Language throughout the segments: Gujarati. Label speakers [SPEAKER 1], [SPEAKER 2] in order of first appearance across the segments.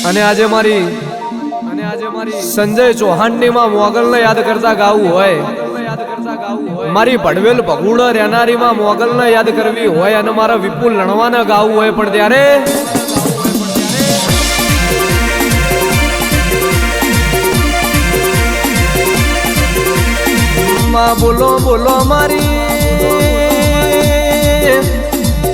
[SPEAKER 1] અને આજે મારી સંજય ચૌહાણ ની માં મોગલ ને યાદ કરતા ગાવું હોય, મારી ભડવેલ ભગુડ રહેનારી માં મોગલ ને યાદ કરવી હોય અને મારા વિપુલ લણવાને ગાવું હોય, પણ ત્યારે માં બોલો બોલો મારી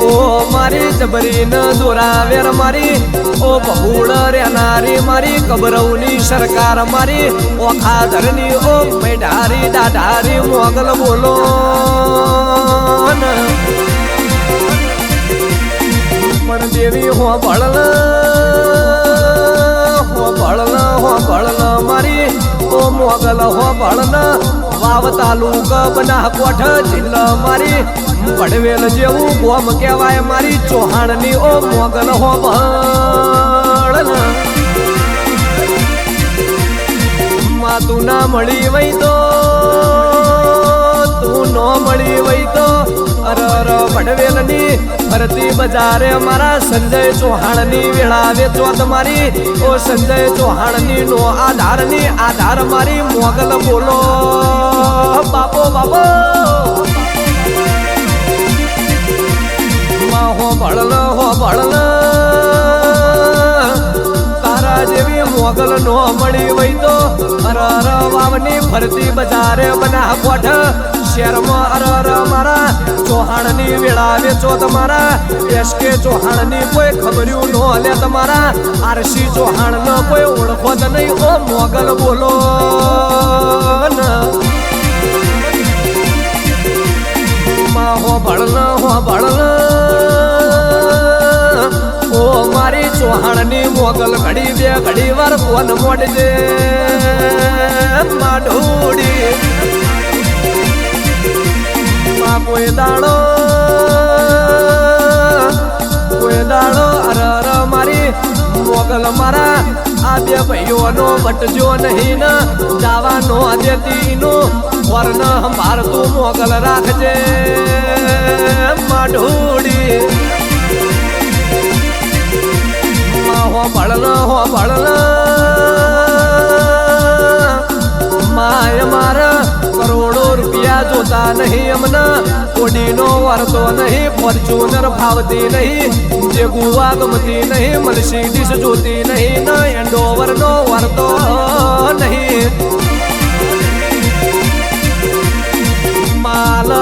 [SPEAKER 1] ઓ મારી જબરી ન દોરાવેર મારી ઓ બહુડ રહેનારી મારી કબરવની સરકાર મારી ઓખાધરની ઓ મેઢારી દાઢારી મોગલ બોલો પણ દેવી હો ભળન મારી ઓ મોગલ હો ભળન વાવ તાલુકા બનાસકોઠ જિલ્લા મારી ભડવેલ જેવું ગોમ કહેવાય મારી ચૌહાણ ની ઓ મોગલ હો ભળન માં તું ના મળી વઈ તો તું નો મળી વઈ તો અરર ભડવેલ ની ભરતી બજારે મારા સંજય ચૌહાણ ની વેળાવે ચોથ મારી ઓ સંજય ચૌહાણ ની નો આધાર મારી મોગલ બોલો બાપો બાપો માં હો ભળન તારા જેવી મોગલ નો મળી વઈ તો અરર વાવની ભરતી બજારે બનાસકોઠ શહેરમાં અરર મારા ચૌહાણ ની વેળાવે ચો તમારા એસકે ચૌહાણ ની કોઈ ખબર્યું નો લે તમારા આરસી ચૌહાણ નો કોઈ ઓળખો જ નહીં ઓ મોગલ બોલો માં હો ભળન ઓ મારી ચૌહાણ ની મોગલ ઘડી બે ઘડી વાર કોન મોડજે માઢોડી માં કોઈ દાડો અરર મારી મોગલ મારા આ બે ભાઈઓનો વટજો નહીં ને જાવાનો દેતી નું વર્ણ સંભાર તું મોગલ રાખજે માઢોડી હો ભળન માય મારા કરોડો રૂપિયા જોતા નહીં અમના કોડીનો વરતો નહીં ફોર્ચ્યુનર ભાવતી નહીં જે ગુવા ગમતી નહીં મર્સિડીઝ જોતી નહીં ને એન્ડોવર નો વરતો નહીં માલ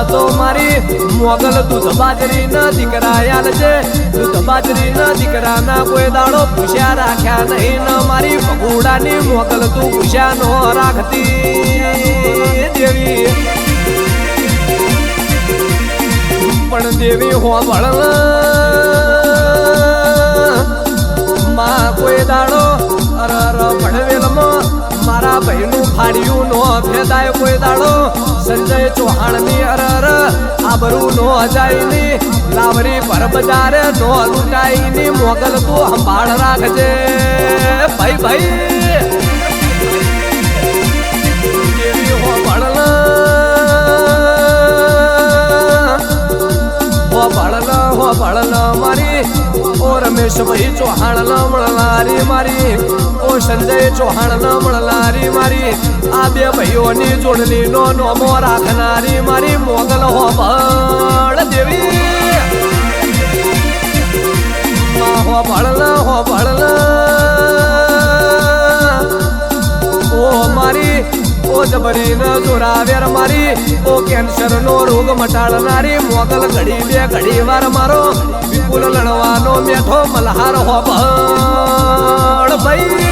[SPEAKER 1] તો મારી મોગલ દૂધ બાજરી ના દીકરા યાદ છે દૂધ બાજરી ના દીકરા ના કોઈ દાડો પૂછ્યા રાખ્યા નહીં ને મારી ભગુડા ની મોગલ તું પૂછ્યા નો રાખતી દેવી પણ દેવી હો ભળન માં કોઈ દાડો અરર ભડવેલમાં મારા ભાઈનું ફાડ્યું નો ફેદાય કોઈ દાડો સંજય ચૌહાણ ની અરર આબરૂ નો અજાય ની લાવરી પર બજારે નો લૂંટાઈ ની મોગલ તું સંભાળ રાખજે ભાઈ દેવી હો ભળન મારી ઓ રમેશ ભાઈ ચૌહાણ ન મળનારી મારી ઓ સંજય ચૌહાણ ન મળનારી મારી આ બે ભાઈઓની જોડણી નો નોમો રાખનારી મારી મોગલ હો ભળ દેવી હો ભળન ઓ મારી ઓ જબરી ન જોરાવેર મારી ઓ કેન્સર નો રોગ મટાડનારી મોગલ ઘડી બે ઘડી વાર મારો વિપુલ લડવાનો મેઠો મલ્હાર હો ભળ ભાઈ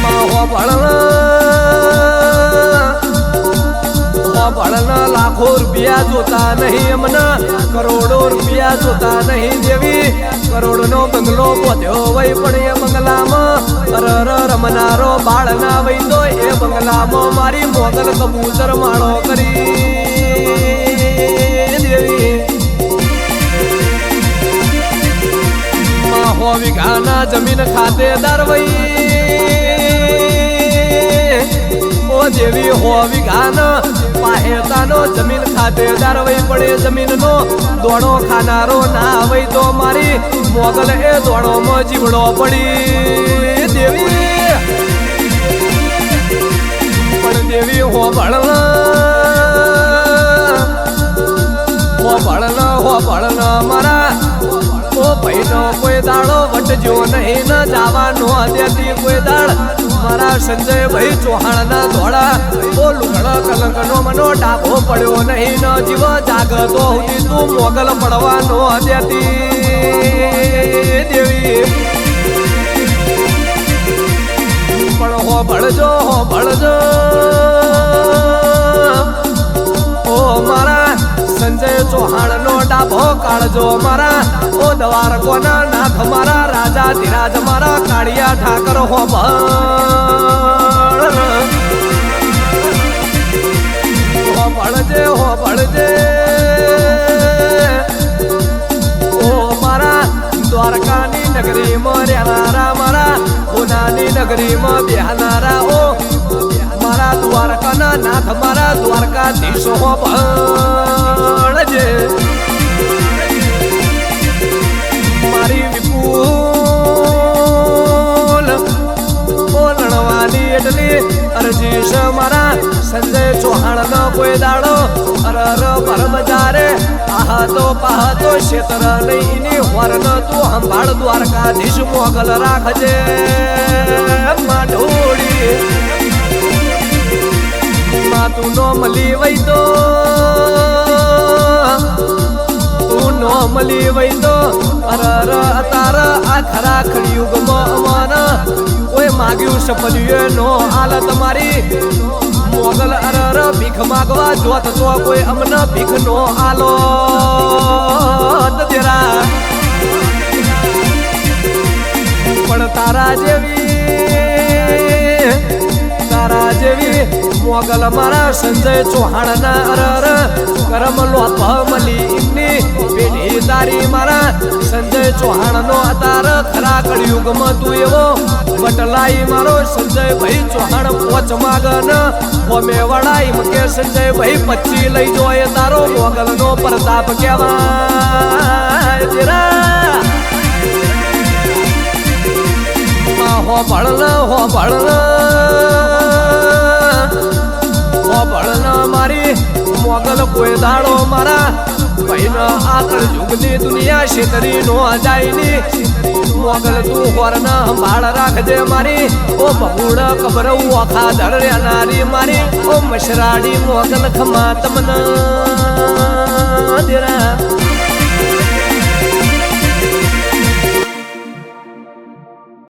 [SPEAKER 1] માં હો ભળન લાખો રૂપિયા જોતા નહીં અમને કરોડો રૂપિયા જોતા નહીં દેવી કરોડ નો બંગલો પોત્યો વઈ પણ એ બંગલામાં અરર રમનારો બાળ ના વઈ તો એ બંગલામાં મારી મોગલ કબૂતર માળો કરી દેવી માં હો વીઘાના જમીન ખાતેદાર વઈ ઓ દેવી હો વીઘાના વાહેતાનો જમીન ખાતેદાર વઈ પડે જમીનનો દોડો ખાનારો ના વઈ તો મારી મોગલ એ દોડોમાં જીવડો પડી દેવી પણ દેવી હો ભળના મારા ઓ ભાઈનો કોઈ દાડો વટજો નહીં ન જવાનો દેતી કોઈ દાડ મારા સંજય ભાઈ ચૌહાણના ધોળા ઓ લુગડા કલંકનો મનો ડાબો પડ્યો નહીં ન જીવ જાગતો હતી તું મોગલ પડવાનો દેતી દેવી પણ હો ભળજો ઓ મારા સંજય ચૌહાણ નો ડાભો કાળજો મારા ઓ દ્વારકોના નાથ મારા રાજા ધીરાજ મારા કાળિયા ઠાકર હો ભળજે ઓ મારા દ્વારકાની નગરીમાં રહેનારા મારા ઉનાની નગરીમાં બેહનારા ઓ મારા દ્વારકાના નાથ મારા દ્વારકાધીશ હો ભળજે મારી વિપુલ બોલણવાની એટલી અરજી છે મારા સંજય ચૌહાણ નો કોઈ દાડો અરર પર બજારે આહતો પાહતો ક્ષેત્ર નહીં વરણ તું સંભાળ દ્વારકાધીશ મોગલ રાખજે માઢોડી તું નો મળી વઈ તો અરર અતાર આ ખરા ખળયુગમાં અમાન કોઈ માગ્યું સપન્યું નો આલ તમારી મોગલ અરર ભીખ માગવા જોત તો કોઈ અમને ભીખ નો આલો તેરા પણ તારા જેવી મોગલ મારા સંજય ચૌહાણના અરર કરમ લોપ મલી ઇમની પેઢી તારી મારા સંજય ચૌહાણનો અતાર ખરા કળયુગમાં તું એવો બટલાઈ મારો સંજય ભાઈ ચૌહાણ પોચ માગન ઓમે વડાઈ મકે સંજય ભાઈ 25 લઈ જોય તારો મોગલનો પ્રતાપ કહેવાય તેરા હો ભળના મારી મોગલ કોઈ દાડો મારા ભાઈના આકળ યુગની દુનિયા શેતરી નો જાયની મોગલ તું હોરના સંભાળ રાખજે મારી ઓ બહુડ કબર ઓખા ધર રહેનારી મારી ઓ મશરાડી મોગલ ખમા તમને દેરા